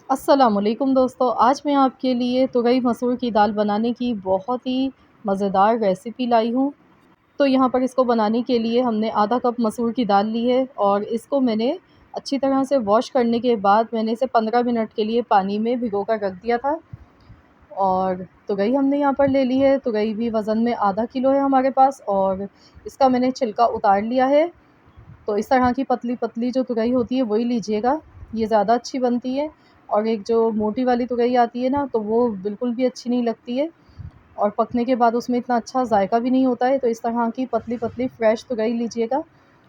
अस्सलामुअलैकुम दोस्तों, आज मैं आपके लिए तुरई मसूर की दाल बनाने की बहुत ही मज़ेदार रेसिपी लाई हूँ। तो यहाँ पर इसको बनाने के लिए हमने आधा कप मसूर की दाल ली है और इसको मैंने अच्छी तरह से वॉश करने के बाद मैंने इसे 15 मिनट के लिए पानी में भिगो कर रख दिया था। और तुरई हमने यहाँ पर ले ली है, तुरई भी वज़न में आधा किलो है हमारे पास और इसका मैंने छिलका उतार लिया है। तो इस तरह की पतली-पतली जो तुरई होती है वही लीजिएगा, ये ज़्यादा अच्छी बनती है। और एक जो मोटी वाली तुरई आती है ना, तो वो बिल्कुल भी अच्छी नहीं लगती है और पकने के बाद उसमें इतना अच्छा जायका भी नहीं होता है। तो इस तरह की पतली-पतली फ्रेश तुरई लीजिएगा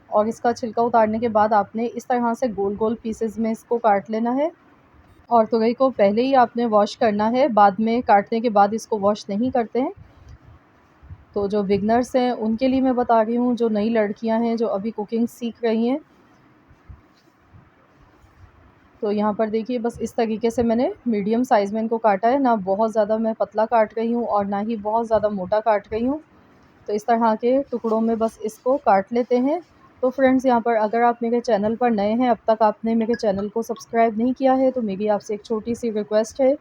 और इसका छिलका उतारने के बाद आपने इस तरह से गोल-गोल पीसेज़ में इसको काट लेना है। और तुरई को पहले ही आपने वॉश करना है, बाद में काटने के बाद इसको वॉश नहीं करते हैं। तो जो बिगनर्स हैं उनके लिए मैं बता रही हूँ, जो नई लड़कियाँ हैं, जो अभी कुकिंग सीख रही हैं। तो यहाँ पर देखिए बस इस तरीके से मैंने मीडियम साइज़ में इनको काटा है, ना बहुत ज़्यादा मैं पतला काट रही हूँ और ना ही बहुत ज़्यादा मोटा काट रही हूँ। तो इस तरह के टुकड़ों में बस इसको काट लेते हैं। तो फ्रेंड्स, यहाँ पर अगर आप मेरे चैनल पर नए हैं, अब तक आपने मेरे चैनल को सब्सक्राइब नहीं किया है, तो मेरी आपसे एक छोटी-सी रिक्वेस्ट है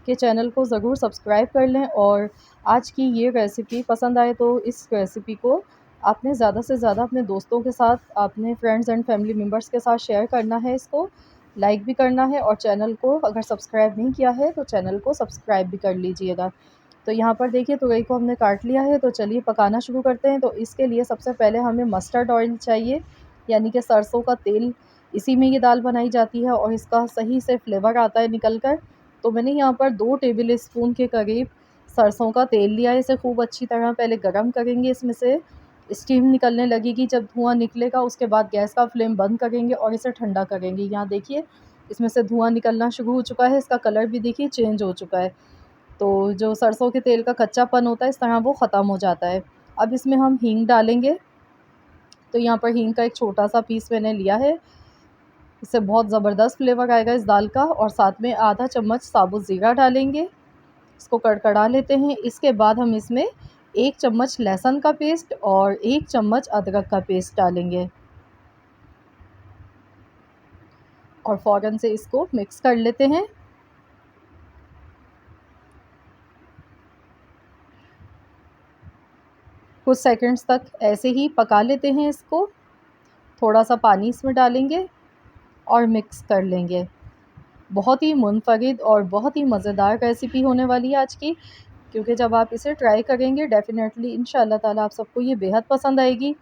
कि चैनल को ज़रूर सब्सक्राइब कर लें। और आज की ये रेसिपी पसंद आए तो इस रेसिपी को आपने ज़्यादा से ज़्यादा अपने दोस्तों के साथ, अपने फ्रेंड्स एंड फैमिली मेम्बर्स के साथ शेयर करना है, इसको लाइक भी करना है और चैनल को अगर सब्सक्राइब नहीं किया है तो चैनल को सब्सक्राइब भी कर लीजिएगा। तो यहाँ पर देखिए तुरई को हमने काट लिया है, तो चलिए पकाना शुरू करते हैं। तो इसके लिए सबसे पहले हमें मस्टर्ड ऑयल चाहिए, यानी कि सरसों का तेल। इसी में ये दाल बनाई जाती है और इसका सही से फ्लेवर आता है निकल कर। तो मैंने यहाँ पर 2 टेबल स्पून के करीब सरसों का तेल लिया है। इसे खूब अच्छी तरह पहले गरम करेंगे, इसमें से स्टीम निकलने लगेगी। जब धुआँ निकलेगा उसके बाद गैस का फ्लेम बंद करेंगे और इसे ठंडा करेंगे। यहाँ देखिए इसमें से धुआँ निकलना शुरू हो चुका है, इसका कलर भी देखिए चेंज हो चुका है। तो जो सरसों के तेल का कच्चापन होता है, इस तरह वो ख़त्म हो जाता है। अब इसमें हम हींग डालेंगे। तो यहाँ पर हींग का एक छोटा-सा पीस मैंने लिया है। इससे बहुत ज़बरदस्त फ्लेवर आएगा इस दाल का। और साथ में आधा चम्मच साबुत ज़ीरा डालेंगे। इसको कड़कड़ा लेते हैं। इसके बाद हम इसमें 1 चम्मच लहसुन का पेस्ट और 1 चम्मच अदरक का पेस्ट डालेंगे और फ़ौरन से इसको मिक्स कर लेते हैं। कुछ सेकंड्स तक ऐसे ही पका लेते हैं इसको। थोड़ा-सा पानी इसमें डालेंगे और मिक्स कर लेंगे। बहुत ही मुनफ़रिद और बहुत ही मज़ेदार रेसिपी होने वाली है आज की, क्योंकि जब आप इसे ट्राई करेंगे डेफ़िनेटली इंशाअल्लाह ताला आप सबको ये बेहद पसंद आएगी।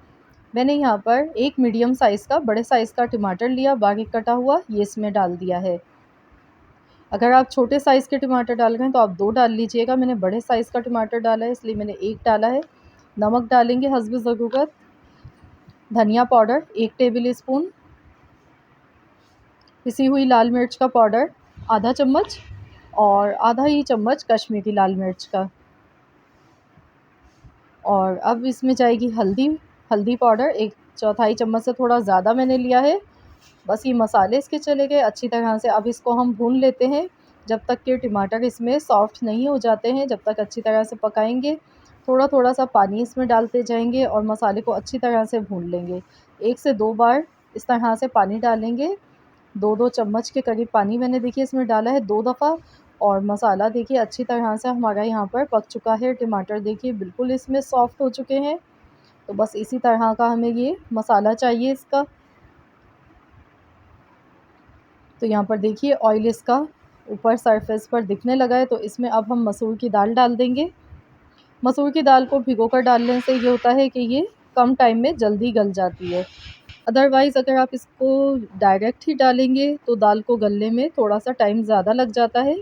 मैंने यहाँ पर एक मीडियम साइज़ का, बड़े साइज़ का टमाटर लिया, बारीक कटा हुआ, ये इसमें डाल दिया है। अगर आप छोटे साइज़ के टमाटर डाल रहे हैं तो आप 2 डाल लीजिएगा। मैंने बड़े साइज़ का टमाटर डाला है, इसलिए मैंने 1 डाला है। नमक डालेंगे हस्ब ज़रूरत। धनिया पाउडर 1 टेबल स्पून। पिसी हुई लाल मिर्च का पाउडर आधा चम्मच और आधा ही चम्मच कश्मीरी लाल मिर्च का। और अब इसमें जाएगी हल्दी। हल्दी पाउडर 1 चौथाई चम्मच से थोड़ा ज़्यादा मैंने लिया है। बस ये मसाले इसके चले गए अच्छी तरह से। अब इसको हम भून लेते हैं जब तक कि टमाटर इसमें सॉफ्ट नहीं हो जाते हैं, जब तक अच्छी तरह से पकाएंगे। थोड़ा-थोड़ा सा पानी इसमें डालते जाएंगे और मसाले को अच्छी तरह से भून लेंगे। 1 से 2 बार इस तरह से पानी डालेंगे। 2-2 चम्मच के करीब पानी मैंने देखिए इसमें डाला है 2 दफ़ा। और मसाला देखिए अच्छी तरह से हमारा यहाँ पर पक चुका है। टमाटर देखिए बिल्कुल इसमें सॉफ्ट हो चुके हैं। तो बस इसी तरह का हमें ये मसाला चाहिए इसका। तो यहाँ पर देखिए ऑयल इसका ऊपर सरफेस पर दिखने लगा है, तो इसमें अब हम मसूर की दाल डाल देंगे। मसूर की दाल को भिगोकर डालने से ये होता है कि ये कम टाइम में जल्दी गल जाती है। अदरवाइज़ अगर आप इसको डायरेक्ट ही डालेंगे तो दाल को गलने में थोड़ा-सा टाइम ज़्यादा लग जाता है।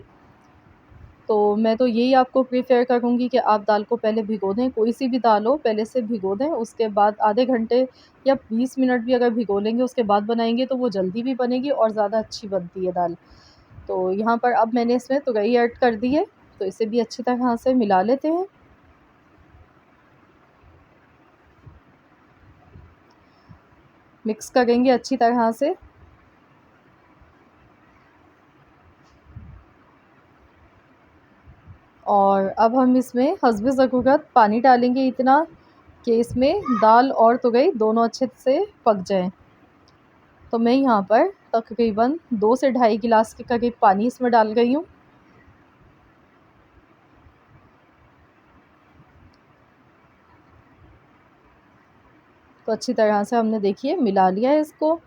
तो मैं तो यही आपको प्रेफ़र करूँगी कि आप दाल को पहले भिगो दें, कोई-सी भी दाल हो पहले से भिगो दें, उसके बाद आधे घंटे या 20 मिनट भी अगर भिगो लेंगे उसके बाद बनाएँगे तो वो जल्दी भी बनेगी और ज़्यादा अच्छी बनती है दाल। तो यहाँ पर अब मैंने इसमें तुरई ऐड कर दी है, तो इसे भी अच्छी तरह से मिला लेते हैं। मिक्स करेंगे अच्छी तरह से। और अब हम इसमें हस्ब ज़रूरत पानी डालेंगे इतना कि इसमें दाल और तुरई दोनों अच्छे से पक जाएँ। तो मैं यहाँ पर तकरीबन 2 से ढाई गिलास के करीब पानी इसमें डाल गई हूँ। तो अच्छी तरह से हमने देखिए मिला लिया है इसको।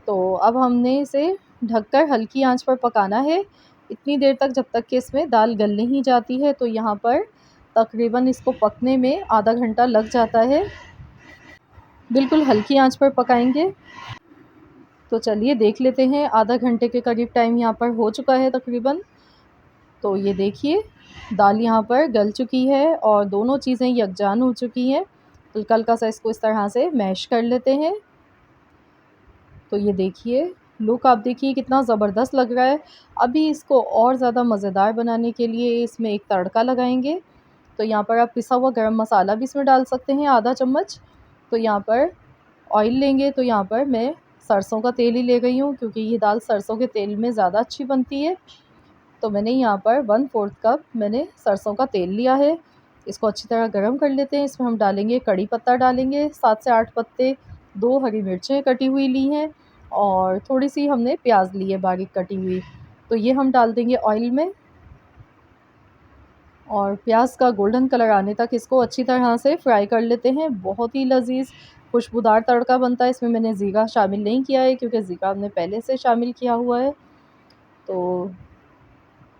तो अब हमने इसे ढककर हल्की आंच पर पकाना है इतनी देर तक जब तक कि इसमें दाल गल नहीं जाती है। तो यहाँ पर तकरीबन इसको पकने में आधा घंटा लग जाता है। बिल्कुल हल्की आंच पर पकाएंगे। तो चलिए देख लेते हैं, आधा घंटे के करीब टाइम यहाँ पर हो चुका है तकरीबन। तो ये देखिए दाल यहाँ पर गल चुकी है और दोनों चीज़ें यकजान हो चुकी हैं। हल्का हल्का सा इसको इस तरह से मैश कर लेते हैं। तो ये देखिए लुक आप देखिए कितना ज़बरदस्त लग रहा है। अभी इसको और ज़्यादा मज़ेदार बनाने के लिए इसमें एक तड़का लगाएंगे। तो यहाँ पर आप पिसा हुआ गरम मसाला भी इसमें डाल सकते हैं, आधा चम्मच। तो यहाँ पर ऑयल लेंगे, तो यहाँ पर मैं सरसों का तेल ही ले गई हूँ क्योंकि ये दाल सरसों के तेल में ज़्यादा अच्छी बनती है। तो मैंने यहाँ पर 1/4 कप मैंने सरसों का तेल लिया है। इसको अच्छी तरह गरम कर लेते हैं। इसमें हम डालेंगे कड़ी पत्ता, डालेंगे 7 से 8 पत्ते, 2 हरी मिर्चें कटी हुई ली हैं और थोड़ी सी हमने प्याज ली है बारीक कटी हुई। तो ये हम डाल देंगे ऑयल में और प्याज का गोल्डन कलर आने तक इसको अच्छी तरह से फ्राई कर लेते हैं। बहुत ही लजीज खुशबूदार तड़का बनता है। इसमें मैंने ज़ीरा शामिल नहीं किया है क्योंकि ज़ीरा हमने पहले से शामिल किया हुआ है। तो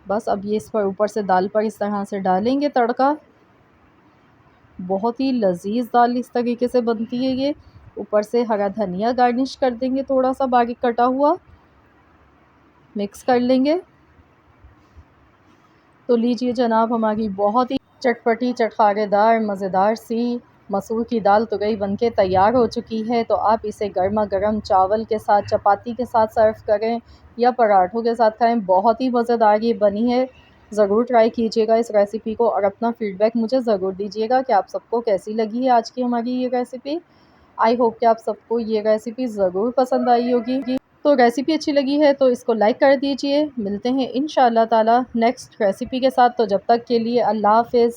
बस अब ये इस पर ऊपर से दाल पर इस तरह से डालेंगे तड़का। बहुत ही लजीज दाल इस तरीके से बनती है ये। ऊपर से हरा धनिया गार्निश कर देंगे थोड़ा सा बारीक कटा हुआ, मिक्स कर लेंगे। तो लीजिए जनाब हमारी बहुत ही चटपटी चटखारेदार मज़ेदार सी मसूर की दाल तुरई बनके तैयार हो चुकी है। तो आप इसे गर्मा गर्म चावल के साथ, चपाती के साथ सर्व करें या पराठों के साथ खाएं। बहुत ही मज़ेदार ये बनी है। ज़रूर ट्राई कीजिएगा इस रेसिपी को और अपना फ़ीडबैक मुझे ज़रूर दीजिएगा कि आप सबको कैसी लगी है आज की हमारी ये रेसिपी। आई होप कि आप सबको ये रेसिपी ज़रूर पसंद आई होगी। तो रेसिपी अच्छी लगी है तो इसको लाइक कर दीजिए। मिलते हैं इंशाअल्लाह ताला नेक्स्ट रेसिपी के साथ। तो जब तक के लिए अल्लाह हाफ़िज़।